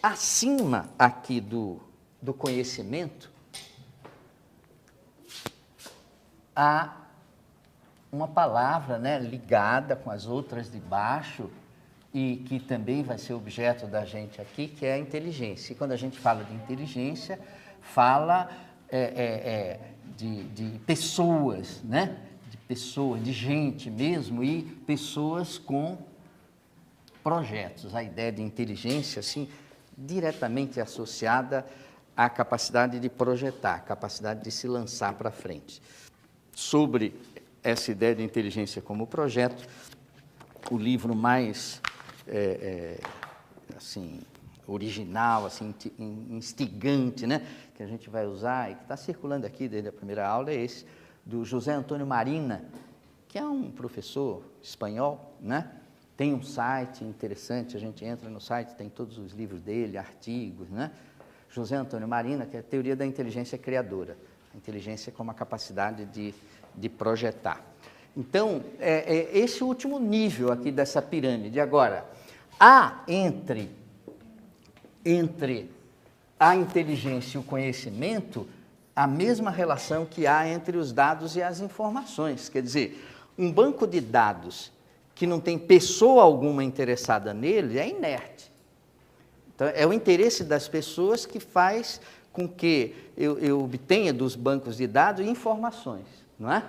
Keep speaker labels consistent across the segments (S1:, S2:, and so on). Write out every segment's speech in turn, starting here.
S1: Acima aqui do conhecimento, há uma palavra, né, ligada com as outras de baixo e que também vai ser objeto da gente aqui, que é a inteligência. E quando a gente fala de inteligência, fala de pessoas, né? De pessoas, de gente mesmo, e pessoas com projetos. A ideia de inteligência, assim, diretamente associada à capacidade de projetar, à capacidade de se lançar para frente. Sobre essa ideia de inteligência como projeto, o livro mais assim, original, assim, instigante, né, que a gente vai usar e que está circulando aqui desde a primeira aula é esse, do José Antônio Marina, que é um professor espanhol, né? Tem um site interessante, a gente entra no site, tem todos os livros dele, artigos, né? José Antônio Marina, que é a teoria da inteligência criadora. A inteligência como a capacidade de projetar. Então, esse último nível aqui dessa pirâmide. Agora, há entre a inteligência e o conhecimento a mesma relação que há entre os dados e as informações. Quer dizer, um banco de dados que não tem pessoa alguma interessada nele é inerte. Então, é o interesse das pessoas que faz com que eu obtenha dos bancos de dados informações, não é?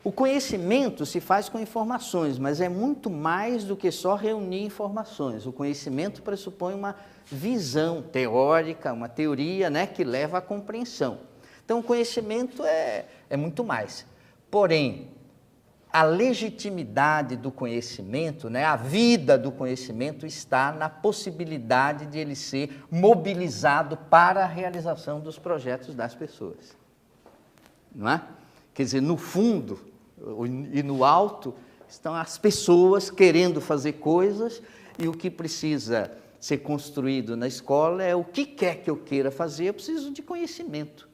S1: O conhecimento se faz com informações, mas é muito mais do que só reunir informações. O conhecimento pressupõe uma visão teórica, uma teoria, né, que leva à compreensão. Então, o conhecimento é muito mais. Porém, a legitimidade do conhecimento, né, a vida do conhecimento está na possibilidade de ele ser mobilizado para a realização dos projetos das pessoas. Não é? Quer dizer, no fundo e no alto estão as pessoas querendo fazer coisas e o que precisa ser construído na escola é o que quer que eu queira fazer, eu preciso de conhecimento.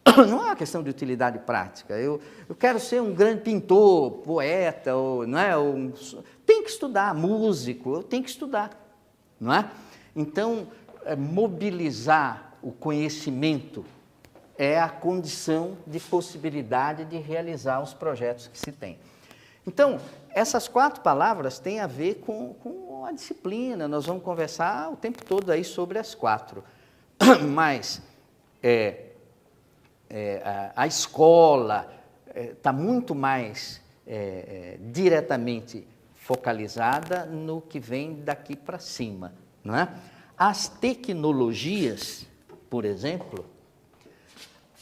S1: Não é uma questão de utilidade prática. Eu quero ser um grande pintor, poeta, não é? Tem que estudar, músico, eu tenho que estudar, não é? Então, mobilizar o conhecimento é a condição de possibilidade de realizar os projetos que se tem. Então, essas 4 palavras têm a ver com a disciplina, nós vamos conversar o tempo todo aí sobre as 4. Mas a escola está muito mais diretamente focalizada no que vem daqui para cima, não é? As tecnologias, por exemplo,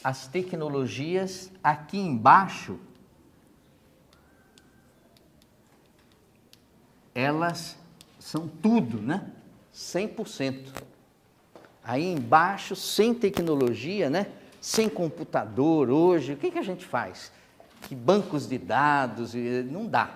S1: as tecnologias aqui embaixo, elas são tudo, né? 100%. Aí embaixo, sem tecnologia, né? Sem computador hoje, o que a gente faz? Que bancos de dados, não dá.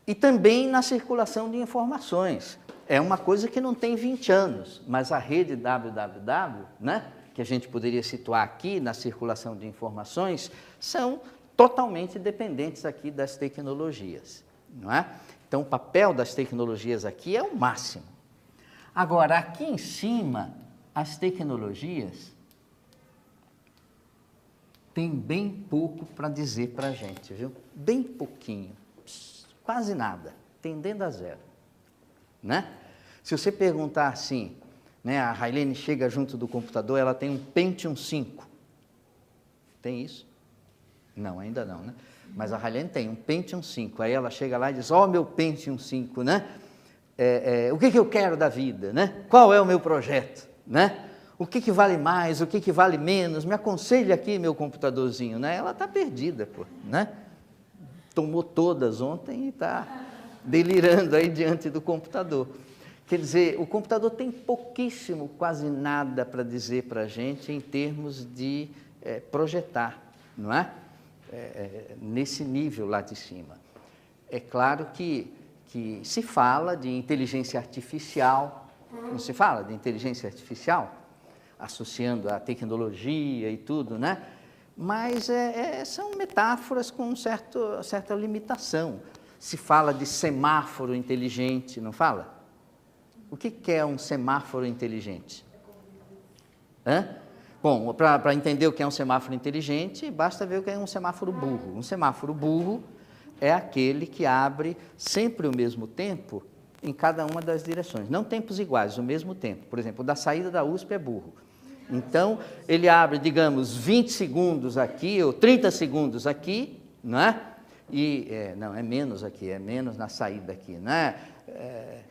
S1: E também na circulação de informações. É uma coisa que não tem 20 anos, mas a rede www, né, que a gente poderia situar aqui na circulação de informações, são totalmente dependentes aqui das tecnologias, não é? Então, o papel das tecnologias aqui é o máximo. Agora, aqui em cima, as tecnologias tem bem pouco para dizer para a gente, viu? Bem pouquinho, quase nada, tendendo a zero, né? Se você perguntar assim, né, a Railene chega junto do computador, ela tem um Pentium 5, tem isso? Não, ainda não, né? Mas a Railene tem um Pentium 5, aí ela chega lá e diz, ó, meu Pentium 5, né? O que eu quero da vida, né? Qual é o meu projeto, né? O que vale mais, o que vale menos, me aconselha aqui meu computadorzinho, né? Ela está perdida, pô, né? Tomou todas ontem e está delirando aí diante do computador. Quer dizer, o computador tem pouquíssimo, quase nada para dizer para a gente em termos de projetar, não é? Nesse nível lá de cima. É claro que se fala de inteligência artificial, não se fala de inteligência artificial? associando a tecnologia e tudo, né? Mas são metáforas com certa limitação. Se fala de semáforo inteligente, não fala? O que é um semáforo inteligente? Hã? Bom, para entender o que é um semáforo inteligente, basta ver o que é um semáforo burro. Um semáforo burro é aquele que abre sempre o mesmo tempo em cada uma das direções. Não tempos iguais, o mesmo tempo. Por exemplo, o da saída da USP é burro. Então, ele abre, digamos, 20 segundos aqui ou 30 segundos aqui, não é? Não, é menos aqui, é menos na saída aqui, não é?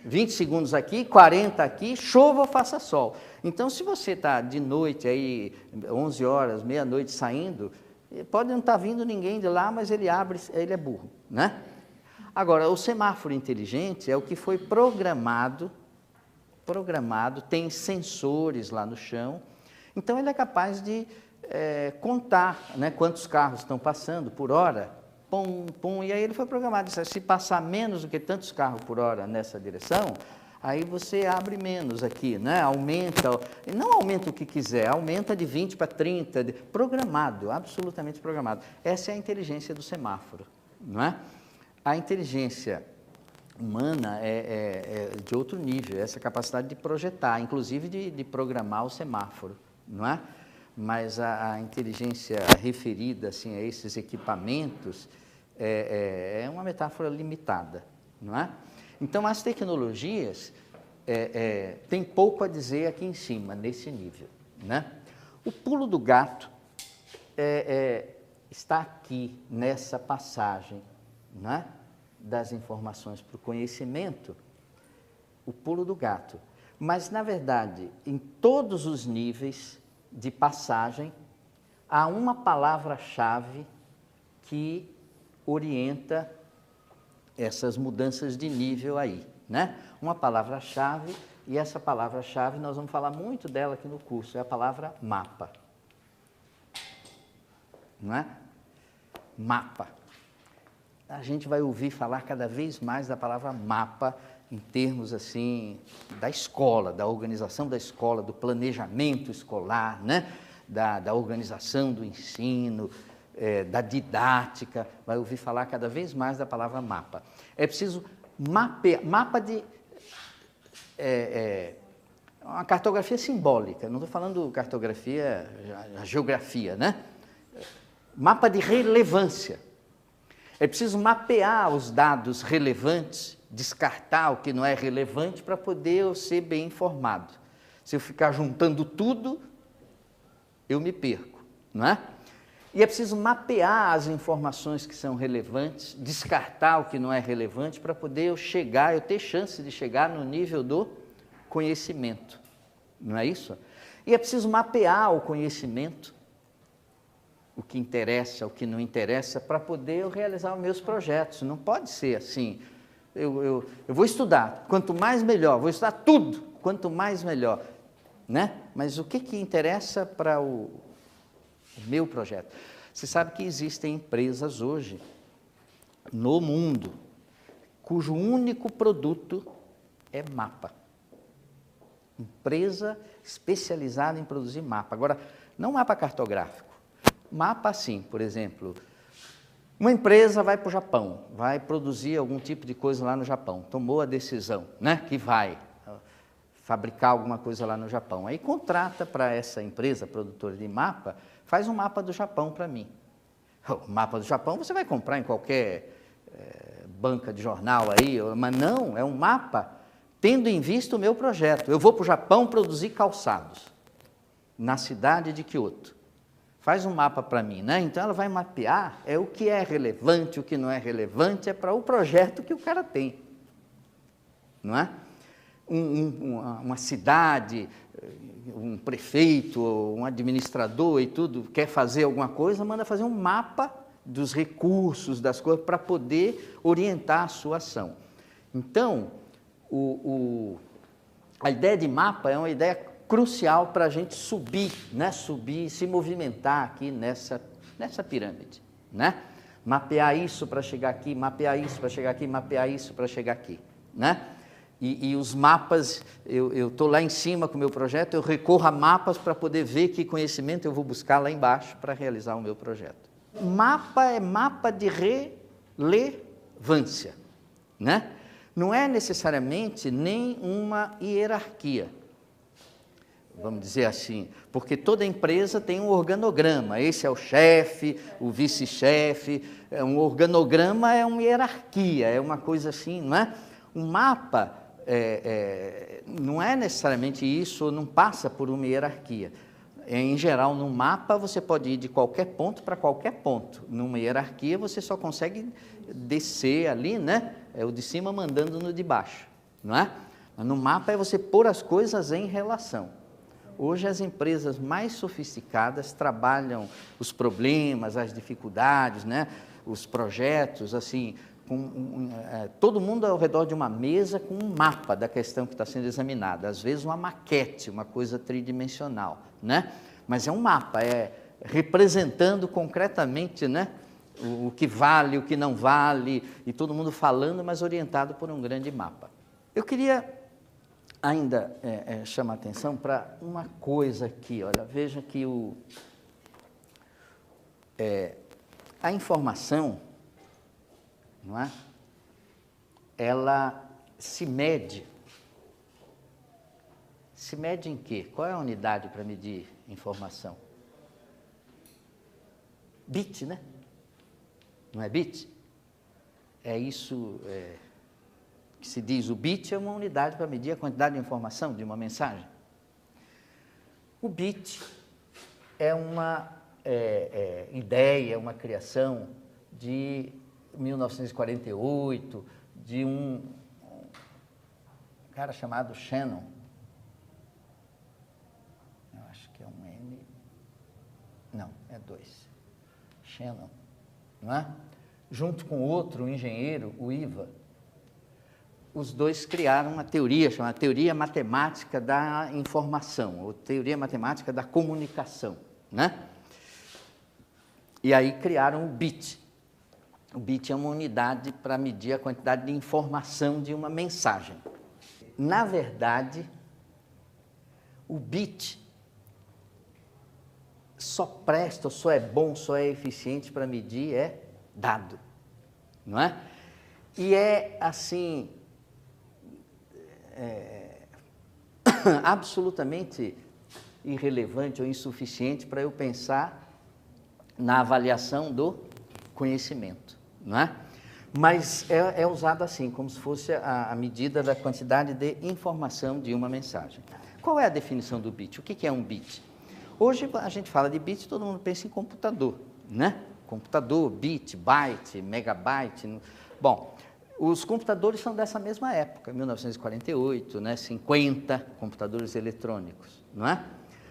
S1: 20 segundos aqui, 40 aqui, chova ou faça sol. Então, se você está de noite, aí, 11 horas, meia-noite saindo, pode não estar vindo ninguém de lá, mas ele abre, ele é burro, né? Agora, o semáforo inteligente é o que foi programado, tem sensores lá no chão, então ele é capaz de contar, né, quantos carros estão passando por hora, pum, pum, e aí ele foi programado, se passar menos do que tantos carros por hora nessa direção, aí você abre menos aqui, né? Aumenta, não aumenta o que quiser, aumenta de 20 para 30, programado, absolutamente programado. Essa é a inteligência do semáforo, não é? A inteligência humana é de outro nível, essa capacidade de projetar, inclusive de programar o semáforo, não é? Mas a inteligência referida assim, a esses equipamentos é uma metáfora limitada, não é? Então, as tecnologias têm pouco a dizer aqui em cima, nesse nível, né? O pulo do gato está aqui, nessa passagem, né, das informações para o conhecimento, o pulo do gato. Mas, na verdade, em todos os níveis de passagem, há uma palavra-chave que orienta essas mudanças de nível aí, né? Uma palavra-chave, e essa palavra-chave, nós vamos falar muito dela aqui no curso, é a palavra mapa. Não é? Mapa. A gente vai ouvir falar cada vez mais da palavra mapa em termos assim da escola, da organização da escola, do planejamento escolar, né? Da organização do ensino, da didática, vai ouvir falar cada vez mais da palavra mapa. É preciso mapear, mapa de uma cartografia simbólica, não estou falando cartografia, a geografia, né? Mapa de relevância. É preciso mapear os dados relevantes, descartar o que não é relevante para poder eu ser bem informado. Se eu ficar juntando tudo, eu me perco, não é? E é preciso mapear as informações que são relevantes, descartar o que não é relevante para poder eu ter chance de chegar no nível do conhecimento, não é isso? E é preciso mapear o conhecimento, o que interessa, o que não interessa, para poder eu realizar os meus projetos. Não pode ser assim, eu vou estudar, quanto mais melhor, vou estudar tudo, quanto mais melhor, né? Mas o que interessa para o meu projeto? Você sabe que existem empresas hoje, no mundo, cujo único produto é mapa. Empresa especializada em produzir mapa. Agora, não mapa cartográfico. Mapa assim, por exemplo, uma empresa vai para o Japão, vai produzir algum tipo de coisa lá no Japão, tomou a decisão, né, que vai fabricar alguma coisa lá no Japão. Aí contrata para essa empresa produtora de mapa, faz um mapa do Japão para mim. O mapa do Japão você vai comprar em qualquer banca de jornal aí, mas não, é um mapa tendo em vista o meu projeto. Eu vou para o Japão produzir calçados, na cidade de Kyoto. Faz um mapa para mim, né? Então ela vai mapear o que é relevante, o que não é relevante, é para o projeto que o cara tem, não é? Uma cidade, um prefeito, um administrador e tudo, quer fazer alguma coisa, manda fazer um mapa dos recursos, das coisas, para poder orientar a sua ação. Então, a ideia de mapa é uma ideia crucial para a gente subir, né? Subir, se movimentar aqui nessa pirâmide, né? Mapear isso para chegar aqui, mapear isso para chegar aqui, mapear isso para chegar aqui, né? E os mapas, eu estou lá em cima com o meu projeto, eu recorro a mapas para poder ver que conhecimento eu vou buscar lá embaixo para realizar o meu projeto. Mapa é mapa de relevância, né? Não é necessariamente nem uma hierarquia, vamos dizer assim, porque toda empresa tem um organograma, esse é o chefe, o vice-chefe, um organograma é uma hierarquia, é uma coisa assim, não é? Um mapa não é necessariamente isso, não passa por uma hierarquia. Em geral, no mapa você pode ir de qualquer ponto para qualquer ponto. Numa hierarquia você só consegue descer ali, né? É o de cima mandando no de baixo, não é? Mas no mapa é você pôr as coisas em relação. Hoje as empresas mais sofisticadas trabalham os problemas, as dificuldades, né? Os projetos, assim, todo mundo ao redor de uma mesa com um mapa da questão que está sendo examinada, às vezes uma maquete, uma coisa tridimensional, né? Mas é um mapa, representando concretamente, né? O que vale, o que não vale, e todo mundo falando, mas orientado por um grande mapa. Eu queria ainda chamar a atenção para uma coisa aqui, olha, veja que a informação, não é? Ela se mede. Se mede em quê? Qual é a unidade para medir informação? Bit, né? Não é bit? É isso que se diz, o bit é uma unidade para medir a quantidade de informação de uma mensagem. O bit é uma ideia, uma criação de 1948, de um cara chamado Shannon. Eu acho que é um N. Não, é 2. Shannon, não é? Junto com outro engenheiro, o Iva, os dois criaram uma teoria chamada teoria matemática da informação, ou teoria matemática da comunicação, né? E aí criaram o bit. O bit é uma unidade para medir a quantidade de informação de uma mensagem. Na verdade, o bit só presta, só é bom, só é eficiente para medir dado, não é? E assim, absolutamente irrelevante ou insuficiente para eu pensar na avaliação do conhecimento, não é? Mas é usado assim, como se fosse a medida da quantidade de informação de uma mensagem. Qual é a definição do bit? O que é um bit? Hoje a gente fala de bit, todo mundo pensa em computador, né? Computador, bit, byte, megabyte. Bom, os computadores são dessa mesma época, 1948, né? 50 computadores eletrônicos, não é?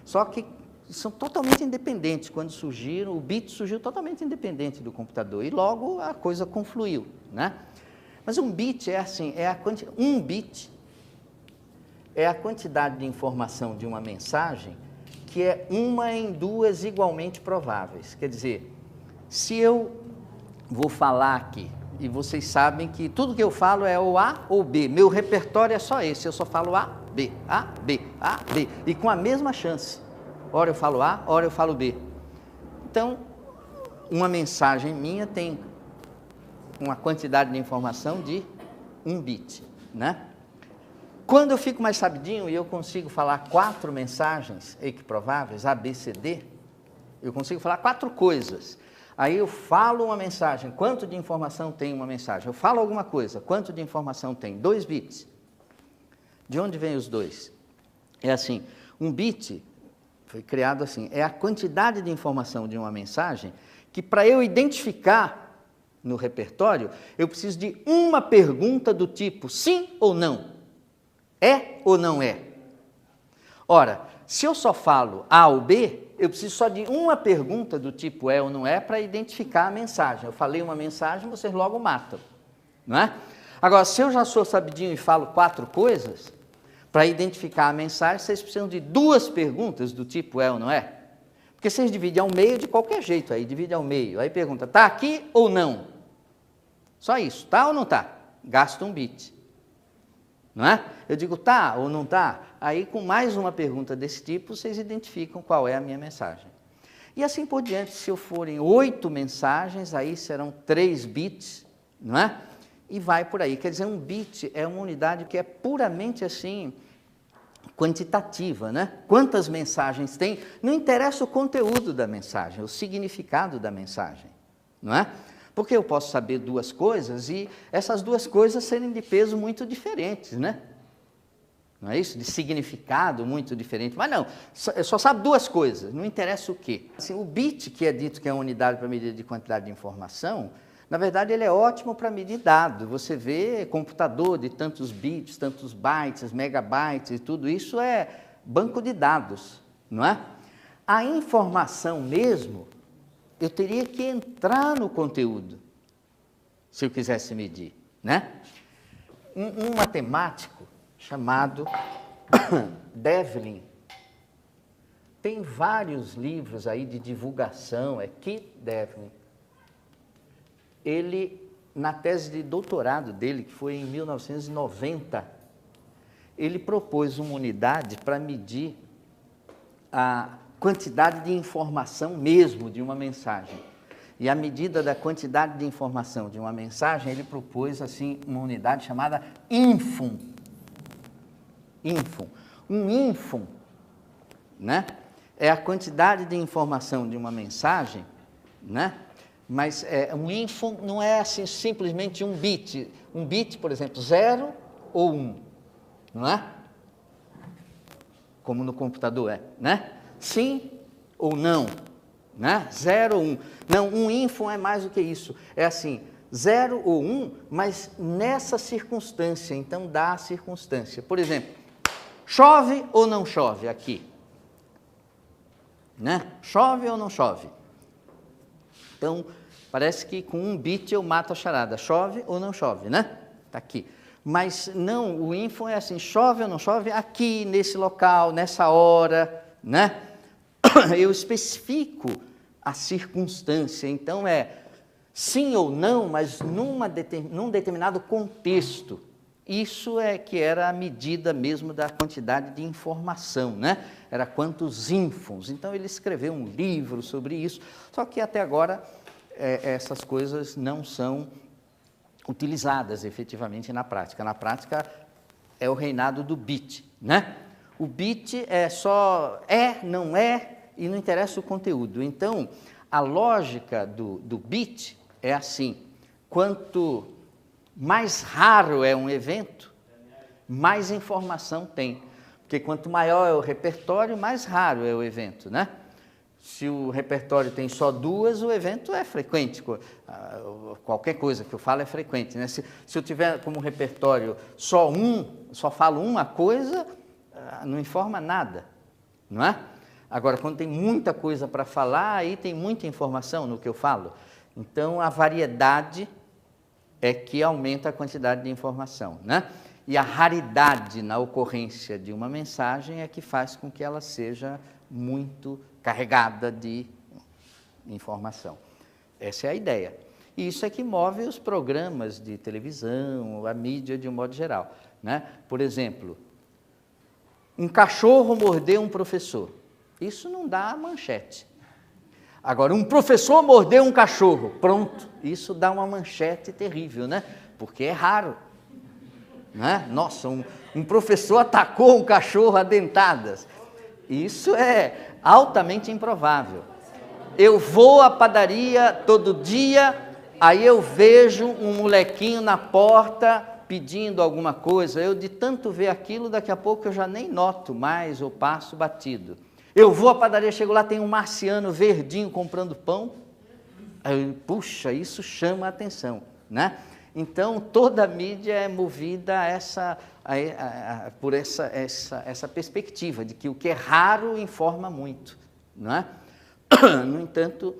S1: Só que são totalmente independentes. Quando surgiram, o bit surgiu totalmente independente do computador e logo a coisa confluiu, né? Mas um bit é assim, um bit é a quantidade de informação de uma mensagem que é uma em duas igualmente prováveis. Quer dizer, se eu vou falar aqui, e vocês sabem que tudo que eu falo é o A ou B, meu repertório é só esse, eu só falo A, B, A, B, A, B, e com a mesma chance. Ora eu falo A, ora eu falo B. Então, uma mensagem minha tem uma quantidade de informação de 1 bit, né? Quando eu fico mais sabidinho e eu consigo falar 4 mensagens equiprováveis, A, B, C, D, eu consigo falar 4 coisas. Aí eu falo uma mensagem, quanto de informação tem uma mensagem? Eu falo alguma coisa, quanto de informação tem? 2 bits. De onde vem os 2? É assim, um bit foi criado assim, é a quantidade de informação de uma mensagem que para eu identificar no repertório, eu preciso de uma pergunta do tipo sim ou não. É ou não é? Ora, se eu só falo A ou B, eu preciso só de uma pergunta do tipo é ou não é para identificar a mensagem. Eu falei uma mensagem, vocês logo matam, não é? Agora, se eu já sou sabidinho e falo 4 coisas, para identificar a mensagem, vocês precisam de 2 perguntas do tipo é ou não é? Porque vocês dividem ao meio de qualquer jeito, aí divide ao meio. Aí pergunta, está aqui ou não? Só isso, tá ou não está? Gasta 1 bit. não é? Eu digo, tá ou não tá? Aí, com mais uma pergunta desse tipo, vocês identificam qual é a minha mensagem. E assim por diante, se eu forem 8 mensagens, aí serão 3 bits, não é? E vai por aí. Quer dizer, um bit é uma unidade que é puramente assim, quantitativa, né? Quantas mensagens tem, não interessa o conteúdo da mensagem, o significado da mensagem, não é? Porque eu posso saber 2 coisas e essas 2 coisas serem de peso muito diferentes, né? Não é isso? De significado muito diferente. Mas não, só sabe 2 coisas, não interessa o quê. Assim, o bit, que é dito que é uma unidade para medida de quantidade de informação, na verdade ele é ótimo para medir dado. Você vê computador de tantos bits, tantos bytes, megabytes, e tudo isso é banco de dados, não é? A informação mesmo, eu teria que entrar no conteúdo, se eu quisesse medir, né? Um matemático chamado Devlin, tem vários livros aí de divulgação, é Keith Devlin. Ele, na tese de doutorado dele, que foi em 1990, ele propôs uma unidade para medir a quantidade de informação mesmo de uma mensagem. E à medida da quantidade de informação de uma mensagem, ele propôs assim uma unidade chamada ínfon. Ínfon. Um ínfon, né, é a quantidade de informação de uma mensagem, né? Mas um ínfon não é assim simplesmente um bit. Um bit, por exemplo, 0 ou 1, não é? Como no computador é, né? Sim ou não, né? 0 ou 1. Não, um ínfon é mais do que isso. É assim, 0 ou 1, mas nessa circunstância, então dá a circunstância. Por exemplo, chove ou não chove aqui? Né? Chove ou não chove? Então, parece que com um bit eu mato a charada. Chove ou não chove, né? Está aqui. Mas não, o ínfon é assim, chove ou não chove aqui, nesse local, nessa hora, né? Eu especifico a circunstância. Então, é sim ou não, mas num determinado contexto. Isso é que era a medida mesmo da quantidade de informação, né? Era quantos ínfons. Então, ele escreveu um livro sobre isso, só que até agora essas coisas não são utilizadas efetivamente na prática. Na prática, é o reinado do bit, né? O bit é só não é, e não interessa o conteúdo. Então, a lógica do bit é assim, quanto mais raro é um evento, mais informação tem. Porque quanto maior é o repertório, mais raro é o evento, né? Se o repertório tem só 2, o evento é frequente. Qualquer coisa que eu falo é frequente, né? Se eu tiver como repertório só falo uma coisa, não informa nada, não é? Agora, quando tem muita coisa para falar, aí tem muita informação no que eu falo. Então, a variedade é que aumenta a quantidade de informação, né? E a raridade na ocorrência de uma mensagem é que faz com que ela seja muito carregada de informação. Essa é a ideia. E isso é que move os programas de televisão, a mídia de um modo geral, né? Por exemplo, um cachorro mordeu um professor. Isso não dá manchete. Agora, um professor mordeu um cachorro, pronto, isso dá uma manchete terrível, né? Porque é raro, né? Nossa, um professor atacou um cachorro a dentadas. Isso é altamente improvável. Eu vou à padaria todo dia, aí eu vejo um molequinho na porta pedindo alguma coisa. Eu, de tanto ver aquilo, daqui a pouco eu já nem noto mais ou passo batido. Eu vou à padaria, chego lá, tem um marciano verdinho comprando pão. Aí eu, puxa, isso chama a atenção, né? Então, toda a mídia é movida por essa perspectiva de que o que é raro informa muito, não é? No entanto,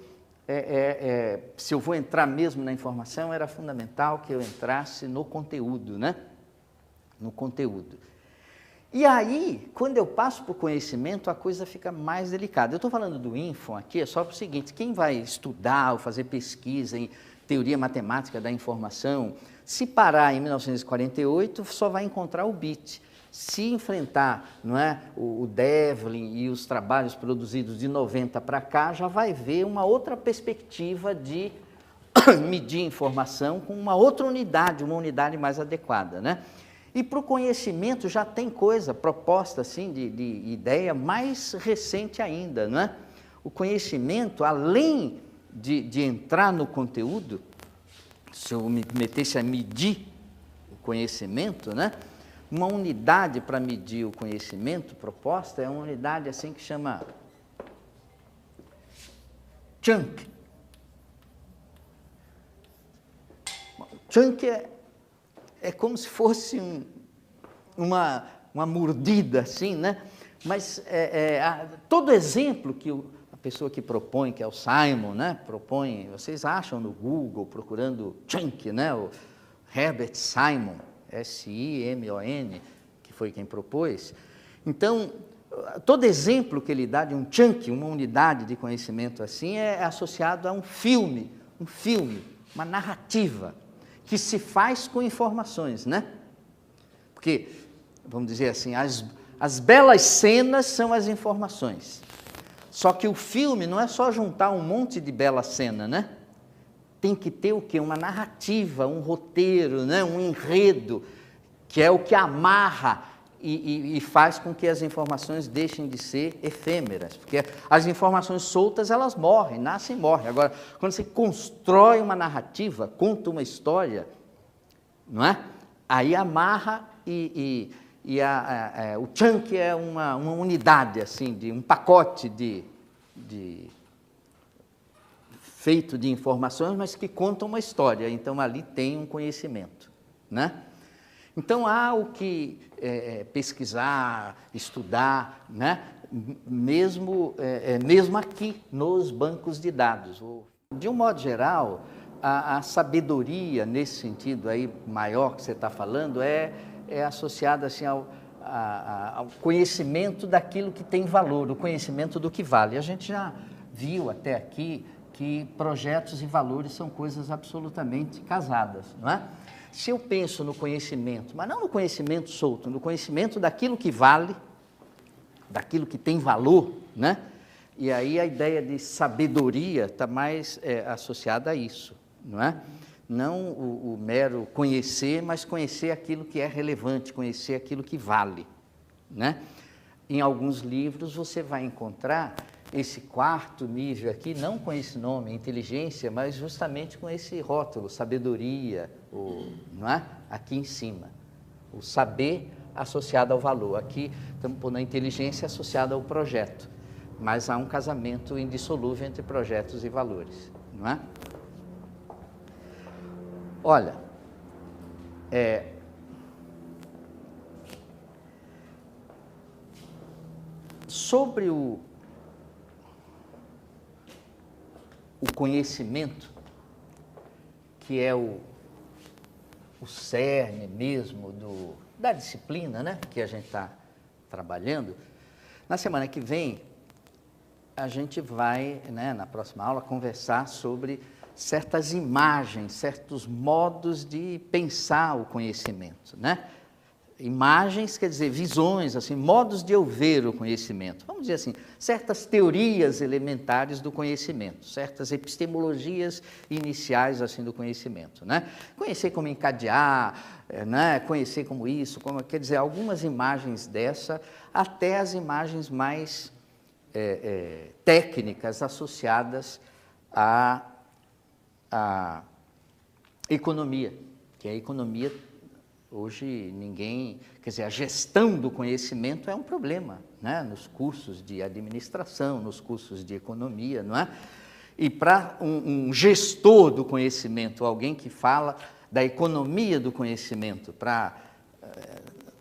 S1: se eu vou entrar mesmo na informação, era fundamental que eu entrasse no conteúdo, né? No conteúdo. E aí, quando eu passo para o conhecimento, a coisa fica mais delicada. Eu estou falando do ínfon aqui, é só para o seguinte, quem vai estudar ou fazer pesquisa em teoria matemática da informação. Se parar em 1948, só vai encontrar o bit. Se enfrentar, não é, o Devlin e os trabalhos produzidos de 90 para cá, já vai ver uma outra perspectiva de medir informação com uma outra unidade, uma unidade mais adequada, né? E para o conhecimento já tem coisa proposta assim de ideia mais recente ainda, não é? O conhecimento, além de entrar no conteúdo, se eu me metesse a medir o conhecimento, né? Uma unidade para medir o conhecimento proposta é uma unidade assim que chama chunk. Chunk é como se fosse uma mordida, assim, né? Mas todo exemplo que a pessoa que propõe, que é o Simon, né? Propõe, vocês acham no Google, procurando chunk, né? O Herbert Simon, S-I-M-O-N, que foi quem propôs. Então, todo exemplo que ele dá de um chunk, uma unidade de conhecimento assim, é associado a um filme, uma narrativa, que se faz com informações, né? Porque, vamos dizer assim, as belas cenas são as informações. Só que o filme não é só juntar um monte de bela cena, né? Tem que ter o quê? Uma narrativa, um roteiro, né? Um enredo, que é o que amarra e faz com que as informações deixem de ser efêmeras. Porque as informações soltas, elas morrem, nascem e morrem. Agora, quando você constrói uma narrativa, conta uma história, não é? Aí amarra o chunk é uma unidade, assim, de um pacote feito de informações, mas que conta uma história. Então, ali tem um conhecimento, né? Então, há o que pesquisar, estudar, né? Mesmo aqui, nos bancos de dados. De um modo geral, a sabedoria, nesse sentido aí maior que você está falando, é associada assim, ao conhecimento daquilo que tem valor, o conhecimento do que vale. A gente já viu até aqui que projetos e valores são coisas absolutamente casadas, não é? Se eu penso no conhecimento, mas não no conhecimento solto, no conhecimento daquilo que vale, daquilo que tem valor, né? E aí a ideia de sabedoria está mais associada a isso, não é? Não o mero conhecer, mas conhecer aquilo que é relevante, conhecer aquilo que vale, né? Em alguns livros você vai encontrar esse quarto nível aqui, não com esse nome, inteligência, mas justamente com esse rótulo, sabedoria, não é? Aqui em cima. O saber associado ao valor. Aqui estamos pondo a inteligência associada ao projeto, mas há um casamento indissolúvel entre projetos e valores, não é? Olha, sobre o conhecimento, que é o cerne mesmo da disciplina, né, que a gente está trabalhando, na semana que vem a gente vai, né, na próxima aula, conversar sobre certas imagens, certos modos de pensar o conhecimento, né? Imagens, quer dizer, visões, assim, modos de eu ver o conhecimento. Vamos dizer assim, certas teorias elementares do conhecimento, certas epistemologias iniciais assim do conhecimento, né? Conhecer como encadear, né? Conhecer como isso, quer dizer, algumas imagens dessa, até as imagens mais técnicas associadas à economia, que a economia hoje quer dizer, a gestão do conhecimento é um problema, né? Nos cursos de administração, nos cursos de economia, não é? E para um gestor do conhecimento, alguém que fala da economia do conhecimento, para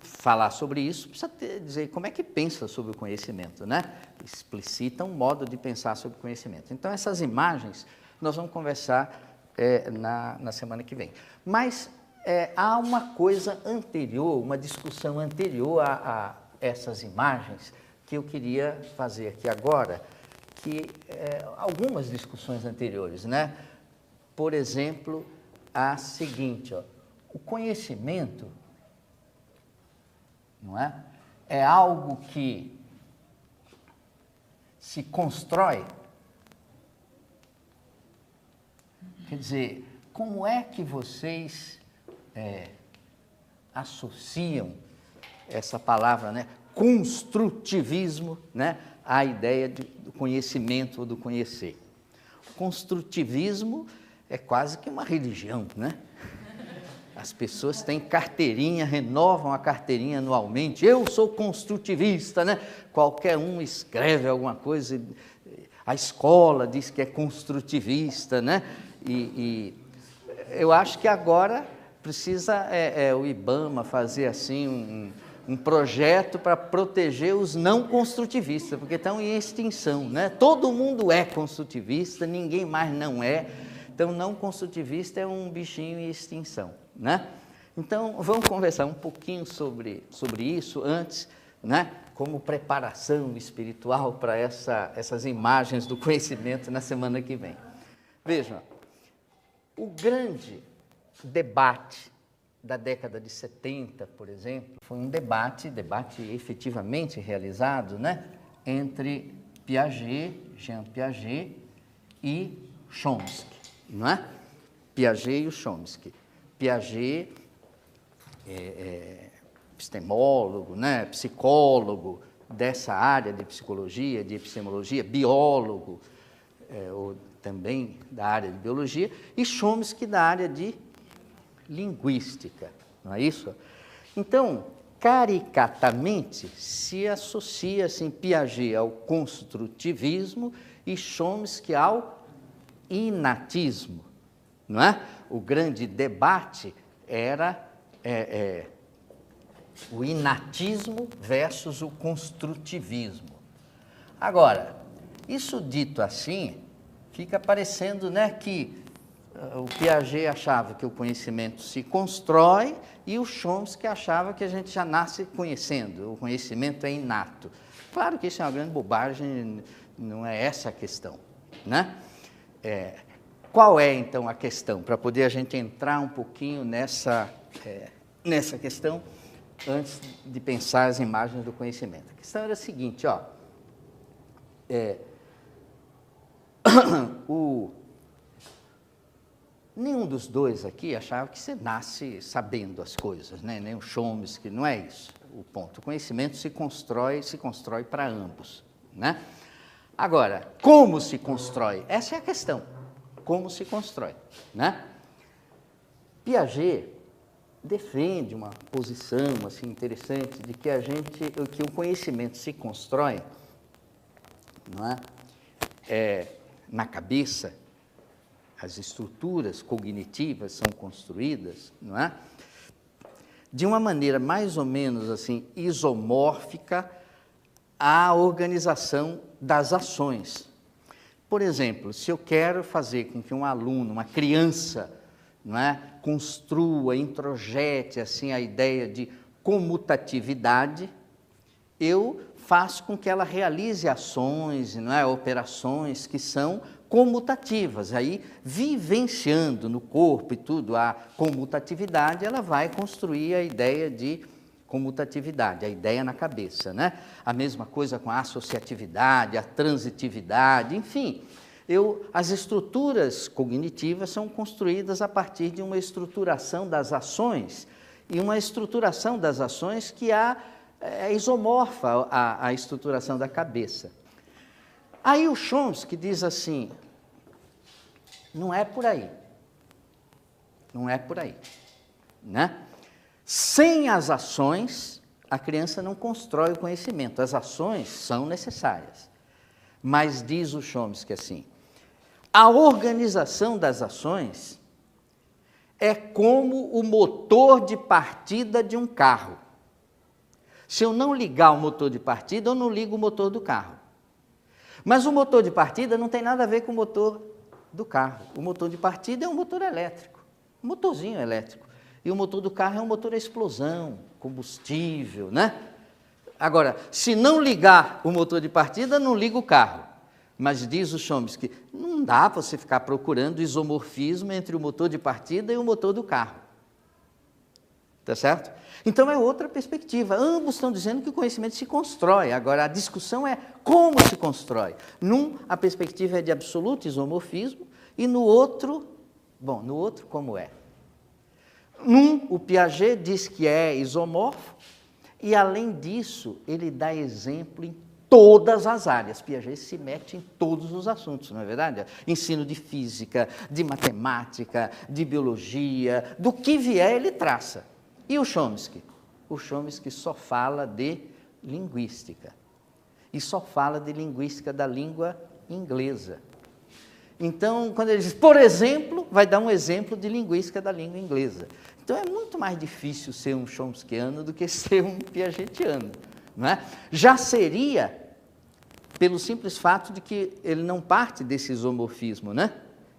S1: falar sobre isso, precisa dizer como é que pensa sobre o conhecimento, né? Explicita um modo de pensar sobre o conhecimento. Então, essas imagens nós vamos conversar na semana que vem. Mas há uma coisa anterior, uma discussão anterior a essas imagens que eu queria fazer aqui agora, que algumas discussões anteriores, né? por exemplo, a seguinte, ó, o conhecimento, não é? É algo que se constrói. Quer dizer, como é que vocês associam essa palavra, né, construtivismo, né, à ideia do conhecimento ou do conhecer? O construtivismo é quase que uma religião, né? As pessoas têm carteirinha, renovam a carteirinha anualmente. Eu sou construtivista, né? Qualquer um escreve alguma coisa, a escola diz que é construtivista, né? E eu acho que agora precisa o IBAMA fazer assim um projeto para proteger os não construtivistas, porque estão em extinção, né? Todo mundo é construtivista, ninguém mais não é. Então, não construtivista é um bichinho em extinção, né? Então, vamos conversar um pouquinho sobre isso antes, né? Como preparação espiritual para essas imagens do conhecimento na semana que vem. Vejam, o grande debate da década de 70, por exemplo, foi um debate efetivamente realizado, né, entre Jean Piaget e Chomsky, não é? Piaget e o Chomsky. Piaget epistemólogo, né, psicólogo dessa área de psicologia, de epistemologia, biólogo, ou também da área de biologia, e Chomsky da área de linguística, não é isso? Então, caricatamente, se associa assim, Piaget ao construtivismo e Chomsky ao inatismo, não é? O grande debate era o inatismo versus o construtivismo. Agora, isso dito assim, fica parecendo, né, que o Piaget achava que o conhecimento se constrói e o Chomsky achava que a gente já nasce conhecendo, o conhecimento é inato. Claro que isso é uma grande bobagem, não é essa a questão, né? Qual é, então, a questão? Para poder a gente entrar um pouquinho nessa questão, antes de pensar as imagens do conhecimento. A questão era a seguinte, ó, nenhum dos dois aqui achava que você nasce sabendo as coisas, né? Nem o Chomsky, não é isso o ponto. O conhecimento se constrói para ambos, né? Agora, como se constrói? Essa é a questão. Como se constrói, né? Piaget defende uma posição assim interessante de que que o conhecimento se constrói, não é? Na cabeça, as estruturas cognitivas são construídas, não é? De uma maneira mais ou menos assim isomórfica à organização das ações. Por exemplo, se eu quero fazer com que um aluno, uma criança, não é, construa, introjete assim a ideia de comutatividade, eu faço com que ela realize ações, não é, operações que são comutativas. Aí, vivenciando no corpo e tudo a comutatividade, ela vai construir a ideia de comutatividade, a ideia na cabeça, né? A mesma coisa com a associatividade, a transitividade, enfim. As estruturas cognitivas são construídas a partir de uma estruturação das ações, e uma estruturação das ações que é isomorfa à estruturação da cabeça. Aí o Chomsky diz assim, não é por aí, né? Sem as ações, a criança não constrói o conhecimento, as ações são necessárias. Mas diz o Chomsky assim, a organização das ações é como o motor de partida de um carro. Se eu não ligar o motor de partida, eu não ligo o motor do carro. Mas o motor de partida não tem nada a ver com o motor do carro. O motor de partida é um motor elétrico, um motorzinho elétrico. E o motor do carro é um motor a explosão, combustível, né? Agora, se não ligar o motor de partida, não liga o carro. Mas diz o Chomsky, não Não dá para você ficar procurando isomorfismo entre o motor de partida e o motor do carro. Tá certo? Então é outra perspectiva. Ambos estão dizendo que o conhecimento se constrói. Agora, a discussão é como se constrói. Num, a perspectiva é de absoluto isomorfismo, e no outro, bom, no outro como é? Num, o Piaget diz que é isomorfo, e além disso, ele dá exemplo em todas as áreas. Piaget se mete em todos os assuntos, não é verdade? Ensino de física, de matemática, de biologia, do que vier ele traça. E o Chomsky? O Chomsky só fala de linguística. E só fala de linguística da língua inglesa. Então, quando ele diz, por exemplo, vai dar um exemplo de linguística da língua inglesa. Então, é muito mais difícil ser um chomskiano do que ser um piagetiano, não é? Já seria pelo simples fato de que ele não parte desse isomorfismo, né?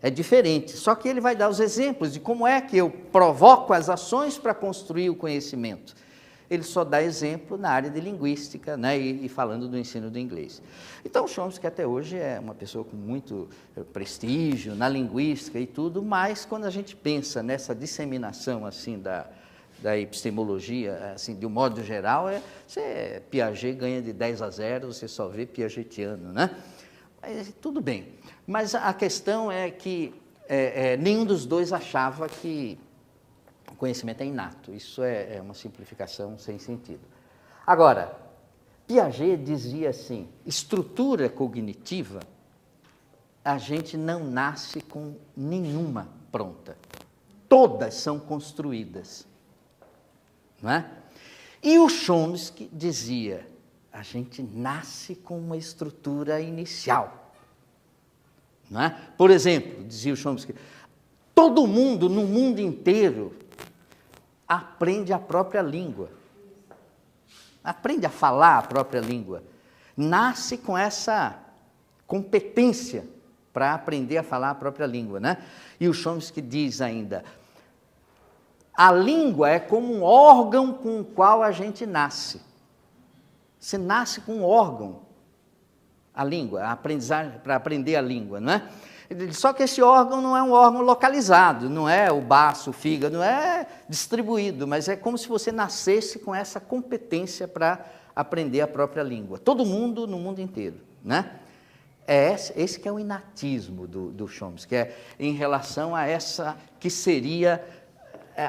S1: É diferente, só que ele vai dar os exemplos de como é que eu provoco as ações para construir o conhecimento. Ele só dá exemplo na área de linguística, né, e falando do ensino do inglês. Então, Chomsky até hoje é uma pessoa com muito prestígio na linguística e tudo, mas quando a gente pensa nessa disseminação assim da epistemologia, assim, de um modo geral, Piaget ganha de 10-0, você só vê piagetiano, né? Mas, tudo bem. Mas a questão é que nenhum dos dois achava que o conhecimento é inato. Isso é uma simplificação sem sentido. Agora, Piaget dizia assim, estrutura cognitiva, a gente não nasce com nenhuma pronta. Todas são construídas. Não é? E o Chomsky dizia, a gente nasce com uma estrutura inicial. Não é? Por exemplo, dizia o Chomsky, todo mundo no mundo inteiro aprende a própria língua. Aprende a falar a própria língua. Nasce com essa competência para aprender a falar a própria língua, né? E o Chomsky diz ainda, a língua é como um órgão com o qual a gente nasce. Você nasce com um órgão, a língua, a aprendizagem para aprender a língua, não é? Só que esse órgão não é um órgão localizado, não é o baço, o fígado, não é distribuído, mas é como se você nascesse com essa competência para aprender a própria língua. Todo mundo no mundo inteiro, né? Esse que é o inatismo do Chomsky, é em relação a essa que seria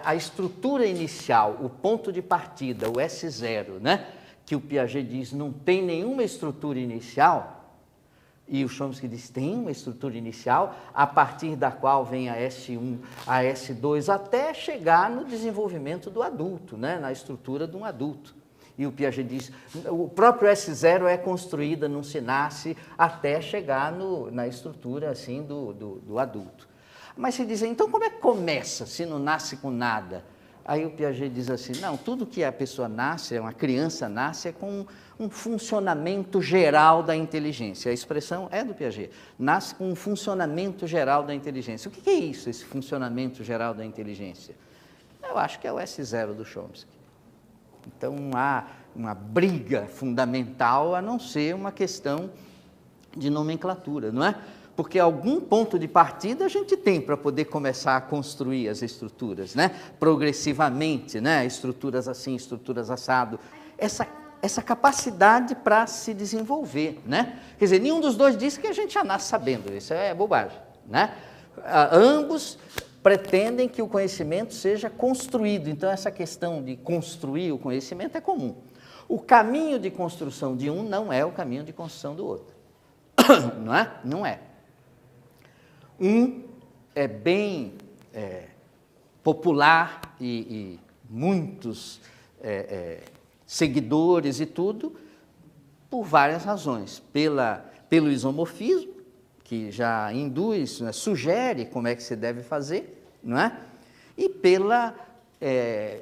S1: a estrutura inicial, o ponto de partida, o S0, né? Que o Piaget diz não tem nenhuma estrutura inicial, e o Chomsky diz tem uma estrutura inicial, a partir da qual vem a S1, a S2, até chegar no desenvolvimento do adulto, né? Na estrutura de um adulto. E o Piaget diz, o próprio S0 é construída, não se nasce, até chegar na estrutura assim, do adulto. Mas se diz, então como é que começa, se não nasce com nada? Aí o Piaget diz assim, não, tudo que a pessoa nasce, uma criança nasce, é com um funcionamento geral da inteligência. A expressão é do Piaget, nasce com um funcionamento geral da inteligência. O que é isso, esse funcionamento geral da inteligência? Eu acho que é o S0 do Chomsky. Então não há uma briga fundamental, a não ser uma questão de nomenclatura, não é? Porque algum ponto de partida a gente tem para poder começar a construir as estruturas, né? Progressivamente, né? Estruturas assim, estruturas assado. Essa capacidade para se desenvolver, né? Quer dizer, nenhum dos dois diz que a gente já nasce sabendo, isso é bobagem, né? Ambos pretendem que o conhecimento seja construído, então essa questão de construir o conhecimento é comum. O caminho de construção de um não é o caminho de construção do outro, não é? Não é. Um é bem popular e muitos seguidores e tudo, por várias razões. Pelo isomorfismo, que já induz, né, sugere como é que se deve fazer, não é? E pela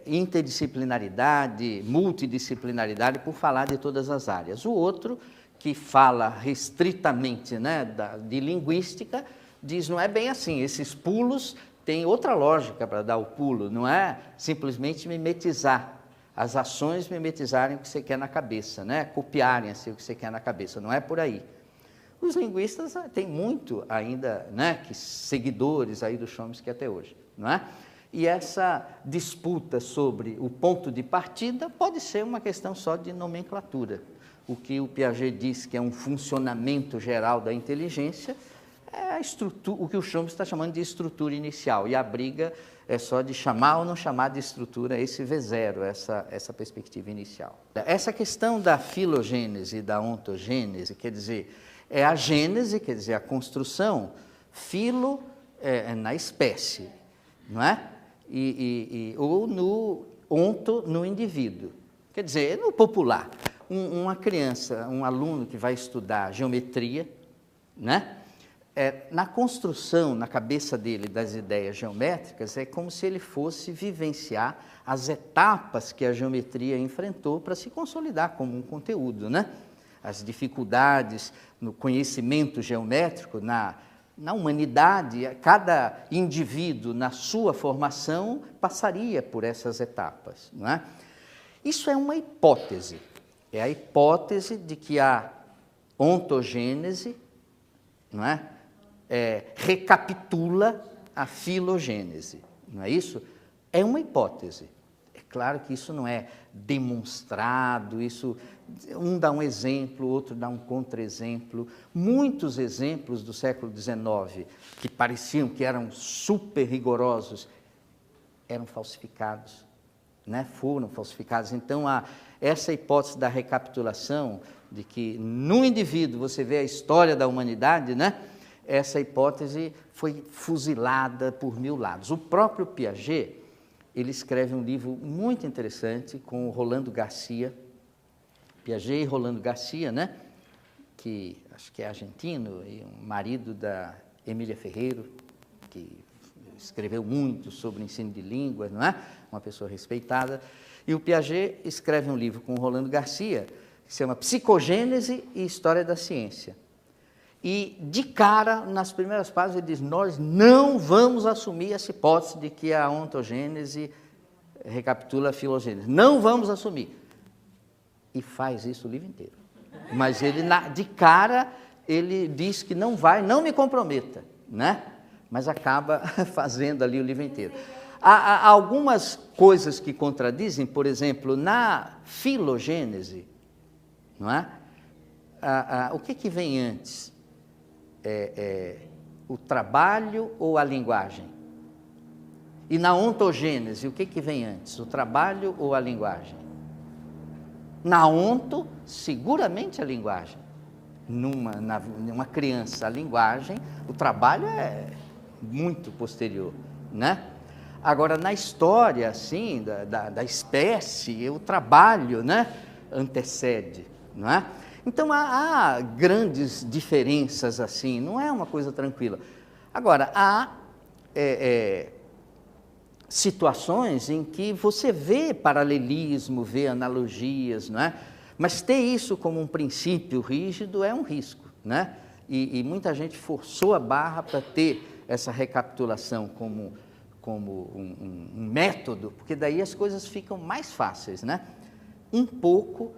S1: interdisciplinaridade, multidisciplinaridade, por falar de todas as áreas. O outro, que fala restritamente, né, de linguística, diz, não é bem assim, esses pulos têm outra lógica para dar o pulo, não é simplesmente mimetizar, as ações mimetizarem o que você quer na cabeça, né? Copiarem assim, o que você quer na cabeça, não é por aí. Os linguistas têm muito ainda, né, que seguidores aí do Chomsky até hoje, não é? E essa disputa sobre o ponto de partida pode ser uma questão só de nomenclatura. O que o Piaget diz que é um funcionamento geral da inteligência é a estrutura, o que o Chomsky está chamando de estrutura inicial, e a briga é só de chamar ou não chamar de estrutura esse V0, essa perspectiva inicial. Essa questão da filogênese e da ontogênese, quer dizer, é a gênese, quer dizer, a construção, filo na espécie, não é? Ou no onto, no indivíduo. Quer dizer, no popular, uma criança, um aluno que vai estudar geometria, né? Na construção, na cabeça dele, das ideias geométricas, é como se ele fosse vivenciar as etapas que a geometria enfrentou para se consolidar como um conteúdo, né? As dificuldades no conhecimento geométrico, na humanidade, cada indivíduo, na sua formação, passaria por essas etapas, não é? Isso é uma hipótese, é a hipótese de que a ontogênese, não é? Recapitula a filogênese, não é isso? É uma hipótese. É claro que isso não é demonstrado, isso, um dá um exemplo, outro dá um contra-exemplo. Muitos exemplos do século XIX, que pareciam que eram super rigorosos, eram falsificados, né? Foram falsificados. Então, essa hipótese da recapitulação, de que no indivíduo você vê a história da humanidade, né? Essa hipótese foi fuzilada por 1000 lados. O próprio Piaget, ele escreve um livro muito interessante com o Rolando Garcia, Piaget e Rolando Garcia, né? Que acho que é argentino e um marido da Emília Ferreiro, que escreveu muito sobre o ensino de línguas, não é? Uma pessoa respeitada. E o Piaget escreve um livro com o Rolando Garcia, que se chama Psicogênese e História da Ciência. E, de cara, nas primeiras páginas, ele diz, nós não vamos assumir essa hipótese de que a ontogênese recapitula a filogênese. Não vamos assumir. E faz isso o livro inteiro. Mas ele, de cara, ele diz que não vai, não me comprometa, né? Mas acaba fazendo ali o livro inteiro. Há algumas coisas que contradizem, por exemplo, na filogênese, não é? O que vem antes? O trabalho ou a linguagem? E na ontogênese, o que vem antes? O trabalho ou a linguagem? Na onto, seguramente a linguagem. Numa criança, a linguagem, o trabalho é muito posterior, né? Agora, na história, assim, da espécie, o trabalho, né, antecede, não é? Então, há grandes diferenças, assim, não é uma coisa tranquila. Agora, há situações em que você vê paralelismo, vê analogias, não é? Mas ter isso como um princípio rígido é um risco, né? E muita gente forçou a barra para ter essa recapitulação como um método, porque daí as coisas ficam mais fáceis, né? Um pouco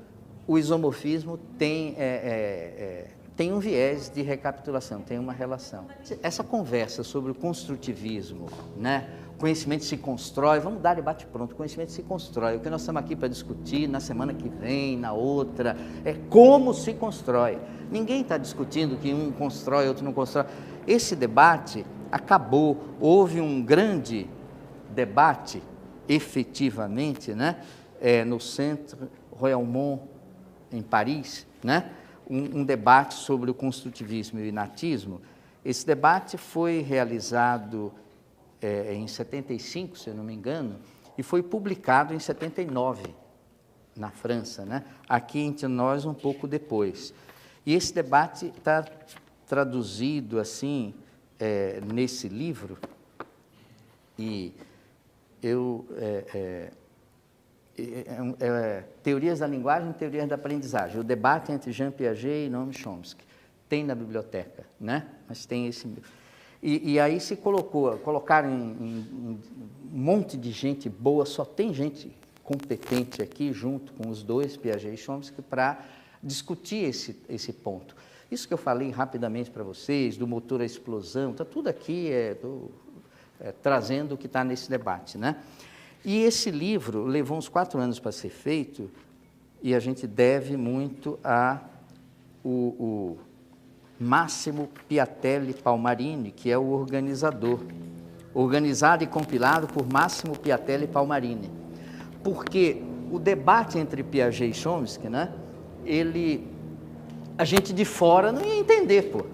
S1: o isomorfismo tem um viés de recapitulação, tem uma relação. Essa conversa sobre o construtivismo, né? O conhecimento se constrói, vamos dar debate pronto, o conhecimento se constrói. O que nós estamos aqui para discutir na semana que vem, na outra, é como se constrói. Ninguém está discutindo que um constrói, outro não constrói. Esse debate acabou, houve um grande debate, efetivamente, né? No Centre Royaumont, em Paris, né? Um debate sobre o construtivismo e o inatismo. Esse debate foi realizado em 75, se eu não me engano, e foi publicado em 79, na França, né? Aqui entre nós um pouco depois. E esse debate está traduzido assim nesse livro, e eu... Teorias da linguagem e teorias da aprendizagem, o debate entre Jean Piaget e Noam Chomsky, tem na biblioteca, né? Mas tem esse... E aí se colocaram um monte de gente boa, só tem gente competente aqui, junto com os dois, Piaget e Chomsky, para discutir esse ponto. Isso que eu falei rapidamente para vocês, do motor à explosão, está tudo aqui trazendo o que está nesse debate, né? E esse livro levou uns 4 anos para ser feito, e a gente deve muito o Máximo Piatelli Palmarini, que é o organizador, organizado e compilado por Máximo Piatelli Palmarini. Porque o debate entre Piaget e Chomsky, né, a gente de fora não ia entender, pô.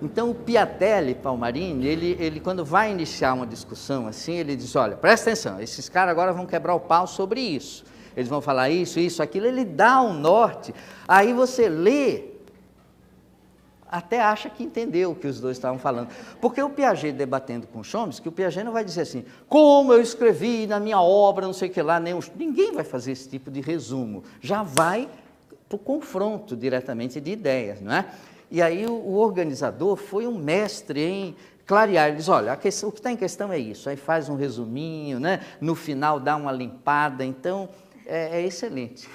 S1: Então, o Piatelli Palmarini, ele quando vai iniciar uma discussão assim, ele diz, olha, presta atenção, esses caras agora vão quebrar o pau sobre isso. Eles vão falar isso, isso, aquilo, ele dá um norte. Aí você lê, até acha que entendeu o que os dois estavam falando. Porque o Piaget debatendo com o Chomsky, o Piaget não vai dizer assim, como eu escrevi na minha obra, não sei o que lá, ninguém vai fazer esse tipo de resumo. Já vai para o confronto diretamente de ideias, não é? E aí o organizador foi um mestre em clarear. Ele diz, olha, o que está em questão é isso. Aí faz um resuminho, né? No final dá uma limpada, então é excelente.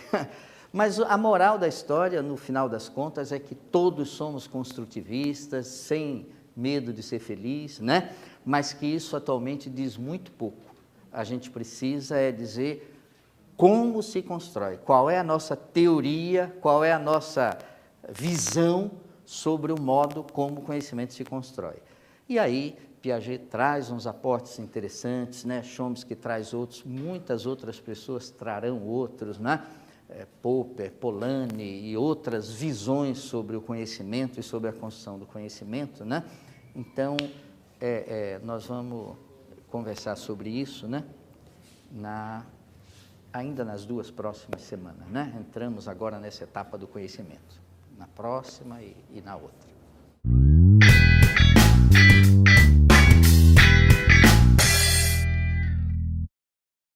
S1: Mas a moral da história, no final das contas, é que todos somos construtivistas, sem medo de ser feliz, né? Mas que isso atualmente diz muito pouco. A gente precisa dizer como se constrói, qual é a nossa teoria, qual é a nossa visão sobre o modo como o conhecimento se constrói. E aí, Piaget traz uns aportes interessantes, né? Chomsky traz outros, muitas outras pessoas trarão outros, né? Popper, Polanyi e outras visões sobre o conhecimento e sobre a construção do conhecimento, né? Então, nós vamos conversar sobre isso, né? Ainda nas 2 próximas semanas, né? Entramos agora nessa etapa do conhecimento, na próxima e na outra.